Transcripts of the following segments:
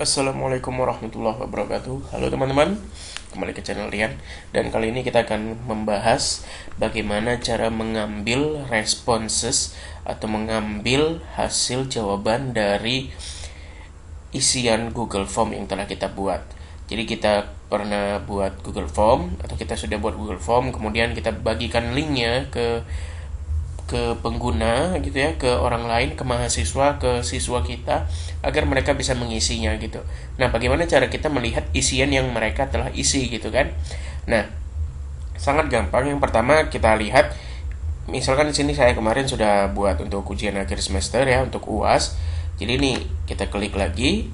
Assalamualaikum warahmatullahi wabarakatuh. Halo teman-teman, kembali ke channel Rian. Dan kali ini kita akan membahas bagaimana cara mengambil responses atau mengambil hasil jawaban dari isian Google Form yang telah kita buat. Jadi kita pernah buat Google Form, atau kita sudah buat Google Form, kemudian kita bagikan linknya ke pengguna gitu ya, ke orang lain, ke mahasiswa, ke siswa kita, agar mereka bisa mengisinya gitu. Nah, bagaimana cara kita melihat isian yang mereka telah isi gitu kan? Nah, sangat gampang. Yang pertama kita lihat, misalkan di sini saya kemarin sudah buat untuk ujian akhir semester ya, untuk UAS. Jadi ini kita klik lagi,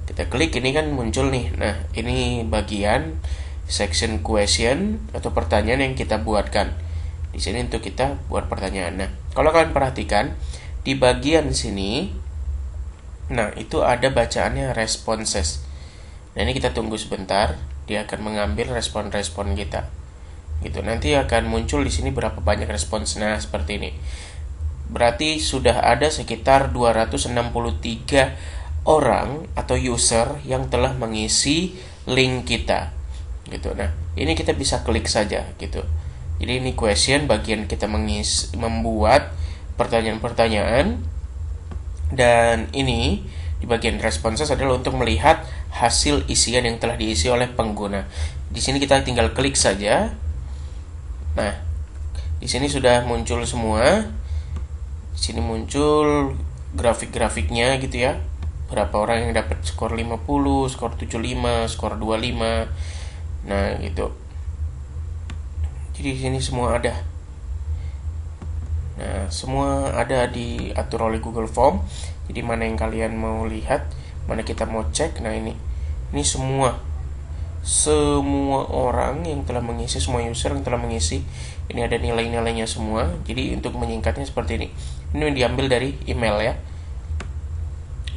kita klik, ini kan muncul nih. Nah, ini bagian section question atau pertanyaan yang kita buatkan. Di sini untuk kita buat pertanyaan. Nah, kalau kalian perhatikan di bagian sini, nah itu ada bacaannya responses. Nah, ini kita tunggu sebentar, dia akan mengambil respon-respon kita. Gitu. Nanti akan muncul di sini berapa banyak respons. Nah, seperti ini. Berarti sudah ada sekitar 263 orang atau user yang telah mengisi link kita. Gitu. Nah, ini kita bisa klik saja gitu. Jadi ini question, bagian kita membuat pertanyaan-pertanyaan, dan ini di bagian responses adalah untuk melihat hasil isian yang telah diisi oleh pengguna. Di sini kita tinggal klik saja. Nah, di sini sudah muncul semua. Di sini muncul grafik-grafiknya gitu ya. Berapa orang yang dapat skor 50, skor 75, skor 25. Nah, gitu. Jadi di sini semua ada. Nah, semua ada diatur oleh Google Form. Jadi mana yang kalian mau lihat, mana kita mau cek. Nah, ini semua orang yang telah mengisi, semua user yang telah mengisi. Ini ada nilai-nilainya semua. Jadi untuk menyingkatnya seperti ini. Ini diambil dari email ya.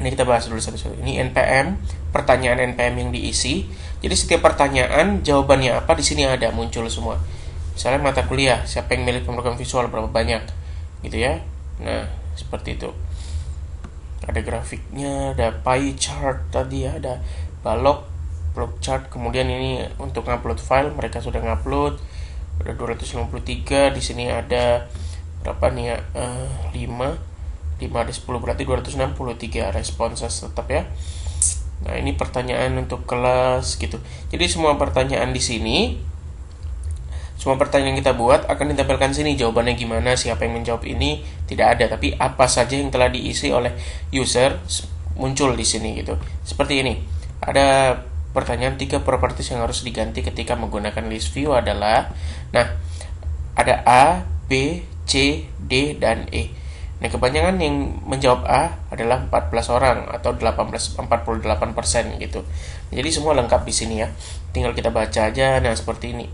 Ini kita bahas dulu satu-satu. Ini NPM, pertanyaan NPM yang diisi. Jadi setiap pertanyaan jawabannya apa di sini ada, muncul semua. Misalnya mata kuliah, siapa yang milih pemrograman visual, berapa banyak gitu ya. Nah, seperti itu. Ada grafiknya, ada pie chart tadi ya, ada balok chart. Kemudian ini untuk ngupload file, mereka sudah ngupload. Ada 253, di sini ada berapa nih ya? 5 ada 10, berarti 263 responses tetap ya. Nah, ini pertanyaan untuk kelas gitu. Jadi semua pertanyaan di sini, semua pertanyaan yang kita buat akan ditampilkan sini. Jawabannya gimana, siapa yang menjawab ini tidak ada, tapi apa saja yang telah diisi oleh user muncul di sini gitu. Seperti ini. Ada pertanyaan 3 properties yang harus diganti ketika menggunakan list view adalah, nah, ada A, B, C, D, dan E. Nah, kebanyakan yang menjawab A adalah 14 orang atau 48% gitu. Jadi semua lengkap di sini ya. Tinggal kita baca aja. Nah, seperti ini.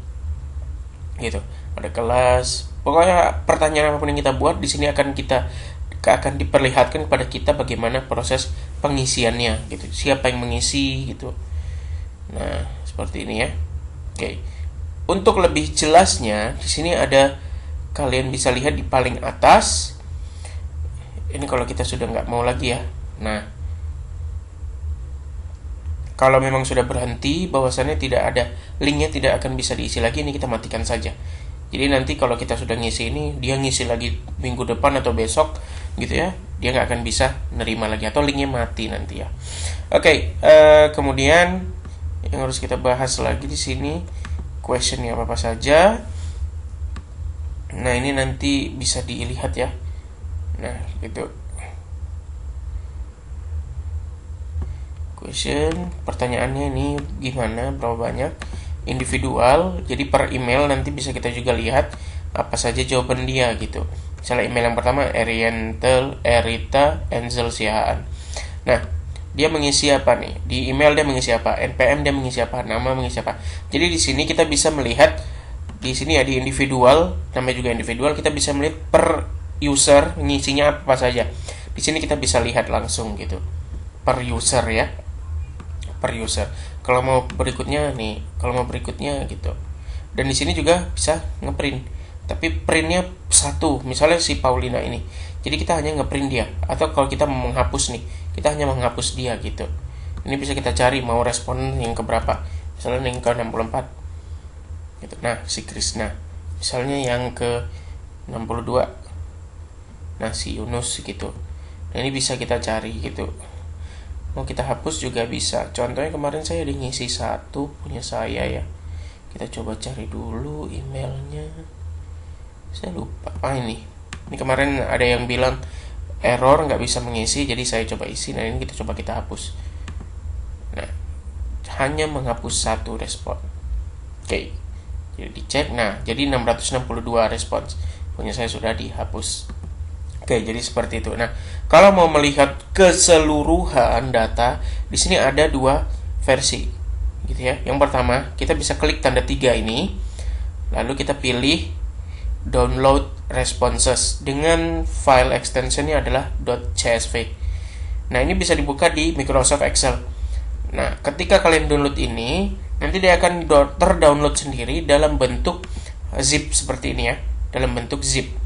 Gitu. Ada kelas. Pokoknya pertanyaan apapun yang kita buat di sini akan diperlihatkan kepada kita bagaimana proses pengisiannya gitu. Siapa yang mengisi gitu. Nah, seperti ini ya. Oke. Untuk lebih jelasnya di sini ada, kalian bisa lihat di paling atas. Ini kalau kita sudah nggak mau lagi ya. Nah, kalau memang sudah berhenti, bahwasannya tidak ada linknya, tidak akan bisa diisi lagi, ini kita matikan saja. Jadi nanti kalau kita sudah ngisi ini, dia ngisi lagi minggu depan atau besok gitu ya, dia nggak akan bisa nerima lagi atau linknya mati nanti ya. Oke, kemudian yang harus kita bahas lagi di sini questionnya apa saja. Nah, ini nanti bisa dilihat ya. Nah, gitu. Question, pertanyaannya ini gimana, berapa banyak, individual. Jadi per email nanti bisa kita juga lihat apa saja jawaban dia gitu. Misalnya email yang pertama Erientel, Erita, Enzel Sihaan. Nah, dia mengisi apa nih? Di email dia mengisi apa? NPM dia mengisi apa? Nama mengisi apa? Jadi di sini kita bisa melihat di sini ya, di individual, namanya juga individual, kita bisa melihat per user ngisinya apa saja. Di sini kita bisa lihat langsung gitu. Per user ya. Per user. Kalau mau berikutnya gitu. Dan di sini juga bisa ngeprint. Tapi printnya satu, misalnya si Paulina ini. Jadi kita hanya ngeprint dia. Atau kalau kita mau menghapus nih, kita hanya menghapus dia gitu. Ini bisa kita cari mau respon yang keberapa. Misalnya yang ke 64 gitu. Nah, si Krisna misalnya yang ke 62. Nah, si Yunus gitu. Nah, ini bisa kita cari gitu. Mau kita hapus juga bisa. Contohnya kemarin saya ada ngisi satu punya saya ya. Kita coba cari dulu emailnya. Saya lupa. Ini kemarin ada yang bilang error nggak bisa mengisi, jadi saya coba isi. Nah, ini kita hapus. Nah, hanya menghapus satu respon. Oke. Jadi dicek. Nah, jadi 662 respons punya saya sudah dihapus. Oke, jadi seperti itu. Nah, kalau mau melihat keseluruhan data, di sini ada dua versi, gitu ya. Yang pertama, kita bisa klik tanda 3 ini, lalu kita pilih download responses dengan file extensionnya adalah .csv. Nah, ini bisa dibuka di Microsoft Excel. Nah, ketika kalian download ini, nanti dia akan terdownload sendiri dalam bentuk zip seperti ini ya, dalam bentuk zip.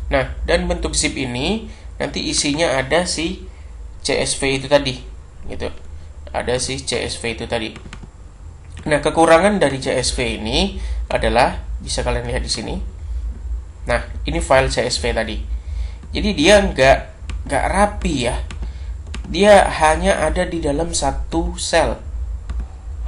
Nah, dan bentuk zip ini nanti isinya ada si CSV itu tadi, gitu. Ada si CSV itu tadi. Nah, kekurangan dari CSV ini adalah bisa kalian lihat di sini. Nah, ini file CSV tadi. Jadi dia nggak rapi ya. Dia hanya ada di dalam satu sel.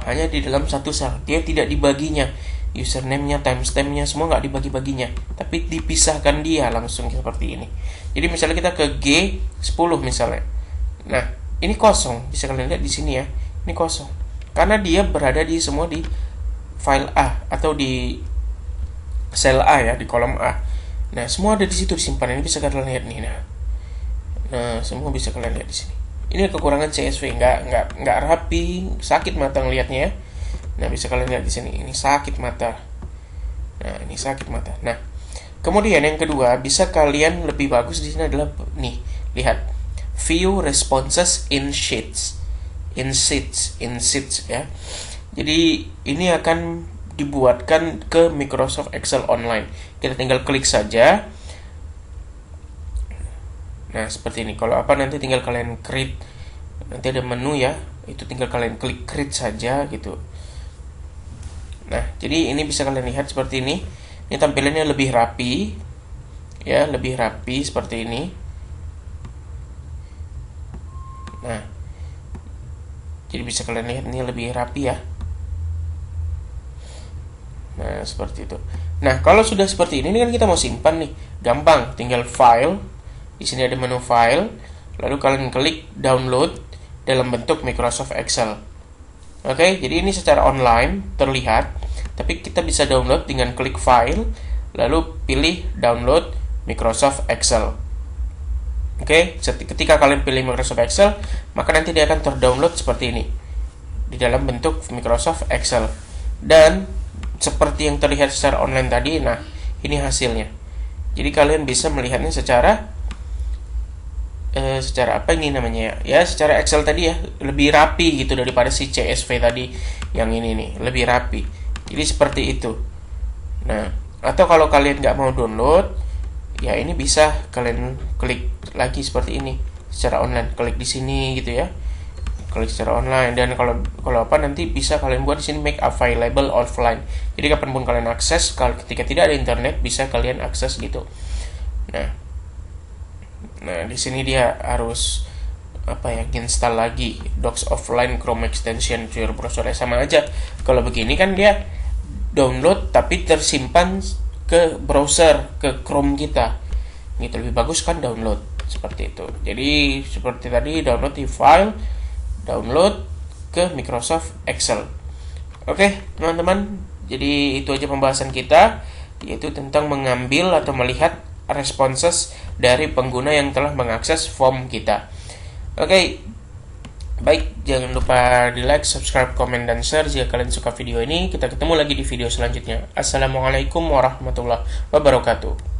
Hanya di dalam satu sel. Dia tidak dibaginya. Username-nya, timestamp-nya semua nggak dibagi-baginya, tapi dipisahkan dia langsung seperti ini. Jadi misalnya kita ke G10 misalnya. Nah, ini kosong, bisa kalian lihat di sini ya. Ini kosong. Karena dia berada di semua di file A atau di sel A ya, di kolom A. Nah, semua ada di situ disimpan. Ini bisa kalian lihat nih. Nah, semua bisa kalian lihat di sini. Ini kekurangan CSV, nggak rapi, sakit mata ngelihatnya ya. Nah, bisa kalian lihat di sini. Ini sakit mata. Nah, ini sakit mata. Nah, kemudian yang kedua, bisa kalian lebih bagus di sini adalah nih, lihat. View responses in sheets. In sheets ya. Jadi, ini akan dibuatkan ke Microsoft Excel online. Kita tinggal klik saja. Nah, seperti ini. Kalau apa nanti tinggal kalian create. Nanti ada menu ya. Itu tinggal kalian klik create saja gitu. Nah, jadi ini bisa kalian lihat seperti ini. Ini tampilannya lebih rapi. Ya, lebih rapi seperti ini. Nah, jadi bisa kalian lihat ini lebih rapi ya. Nah, seperti itu. Nah, kalau sudah seperti ini kan kita mau simpan nih. Gampang, tinggal file. Di sini ada menu file. Lalu kalian klik download dalam bentuk Microsoft Excel. Oke, jadi ini secara online terlihat, tapi kita bisa download dengan klik file, lalu pilih download Microsoft Excel. Oke, ketika kalian pilih Microsoft Excel, maka nanti dia akan terdownload seperti ini di dalam bentuk Microsoft Excel. Dan seperti yang terlihat secara online tadi, nah ini hasilnya. Jadi kalian bisa melihatnya secara apa ini namanya ya, secara Excel tadi ya, lebih rapi gitu daripada si CSV tadi yang ini nih, lebih rapi. Jadi seperti itu. Nah, atau kalau kalian nggak mau download ya, ini bisa kalian klik lagi seperti ini secara online, klik di sini gitu ya, klik secara online. Dan kalau apa nanti bisa kalian buat di sini make available offline. Jadi kapanpun kalian akses, kalau ketika tidak ada internet bisa kalian akses gitu. Nah, di sini dia harus install lagi Docs Offline Chrome Extension to your browser. Sama aja. Kalau begini kan dia download tapi tersimpan ke browser, ke Chrome kita. Gitu lebih bagus kan download seperti itu. Jadi seperti tadi, download di file, download ke Microsoft Excel. Oke, teman-teman. Jadi itu aja pembahasan kita, yaitu tentang mengambil atau melihat responses dari pengguna yang telah mengakses form kita. Oke, baik, jangan lupa di like, subscribe, komen, dan share jika kalian suka video ini. Kita ketemu lagi di video selanjutnya. Assalamualaikum warahmatullahi wabarakatuh.